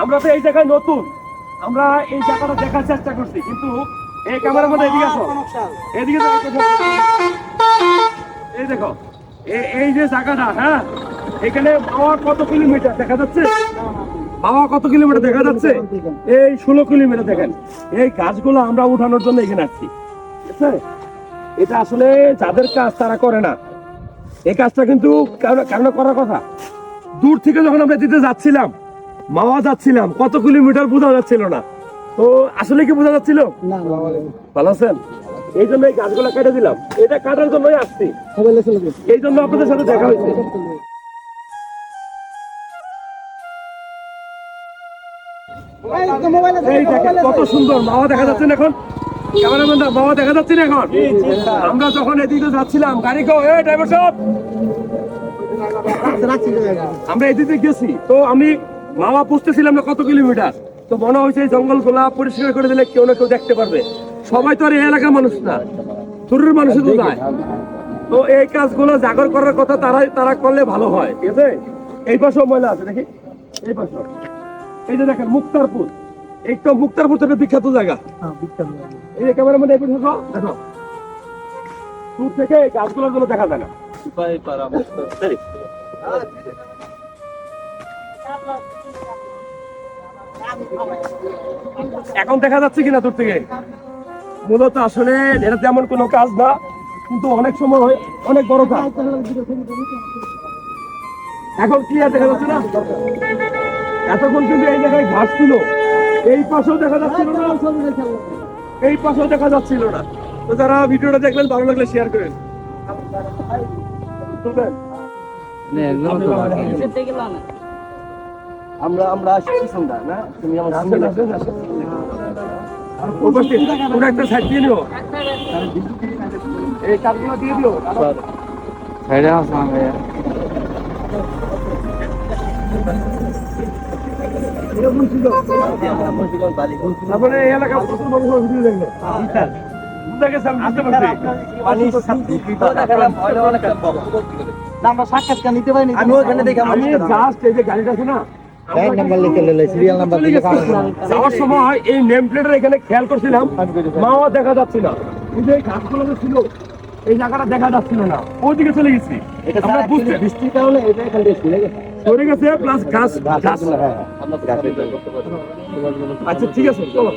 আমরা তো এই জায়গায় নতুন, আমরা এই জায়গাটা দেখার চেষ্টা করছি, কিন্তু এই ক্যামেরার মধ্যে এদিকে আসো, এদিকে এই দেখো এই যে জায়গাটা, হ্যাঁ এখানে বাবা কত কিলোমিটার দেখা যাচ্ছে, বাবা কত কিলোমিটার দেখা যাচ্ছে, এই 16 কিলোমিটার। দেখেন এই গাছগুলো আমরা উঠানোর জন্য এখানে আসছি, ঠিক আছে? এটা আসলে যাদের কাজ তারা করে না, এই কাজটা কিন্তু কারণ করার কথা। দূর থেকে যখন আমরা দিতে যাচ্ছিলাম, মাওয়া যাচ্ছিলাম, কত কিলোমিটার বোঝা যাচ্ছিল না। তো আসলে কি বোঝা যাচ্ছিল? ভালো আছেন? এই জন্য এই গাছগুলো কেটে দিলাম, এটা কাটার জন্যই আসছি, এই জন্য আপনাদের সাথে দেখা হয়েছে। এই দেখেন কত সুন্দর মাওয়া দেখা যাচ্ছে না এখন, ক্যামেরাম্যান দা, মাওয়া দেখা যাচ্ছে না এখন? আমরা যখন এদিকে যাচ্ছিলাম, গাড়ি কো এই ড্রাইভার সাহেব, আমরা এদিকে গেছি, তো আমি মাওয়া বুঝতেছিলাম না কত কিলোমিটার। তো মনে হয়েছে এই জঙ্গল গুলা পরিষ্কার করে দিলে কেউ না কেউ দেখতে পারবে। সবাই তো আর এই এলাকার মানুষ না, দূরের মানুষই তো যায়। তো এই কাজগুলো জাগর করার কথা তারা করলে ভালো হয়, ঠিক আছে? এই পাশেও ময়লা আছে দেখি, এই পাশে এই যে দেখেন মুক্তারপুর, এই তো মুক্তারপুর থেকে বিখ্যাত জায়গা। এই যে ক্যামেরার মধ্যে দেখো, দূর থেকে এই গাছগুলোর জন্য দেখা যায় না। এখন দেখা যাচ্ছে কিনা দূর থেকে? মূলত আসলে এটা তেমন কোনো কাজ না, কিন্তু অনেক সময় অনেক বড় কাজ। এখন ক্লিয়ার দেখা যাচ্ছে না? এতক্ষণ কিন্তু এই জায়গায় ঘাস ছিল, এই পাশেও দেখা যাচ্ছিল না, এই পাশেও দেখা যাচ্ছিল না। তো যারা ভিডিওটা দেখলেন ভালো লাগলে শেয়ার করেন। আমরা আসছি সন্ধ্যা না, তুমি আমার ওটা একটা সাইড দিয়ে নিও, এই কাঠগুলো দিয়ে দিও সাইডে আসবে। তারপরে এই এলাকা ভিডিও দেখলো, আমরা সাক্ষাৎকার নিতে পারিনি, আমি ওখানে দেখে আমি জাস্ট এই যে গাড়িটা আছে না, নাম্বার লিখে নিলে সিরিয়াল নাম্বার দিলে যাওয়ার সময় এই নেম প্লেটের এখানে খেয়াল করছিলাম, মাওয়া দেখা যাচ্ছে না, এই যে গাছগুলো ছিল এই জায়গাটা দেখা যাচ্ছিল না, ওইদিকে চলে গেছি। আমরা বুঝতে বৃষ্টির কারণে এটা এখান থেকে সরে গেছে, সরে গেছে, প্লাস গাছ। হ্যাঁ আচ্ছা ঠিক আছে, চলো।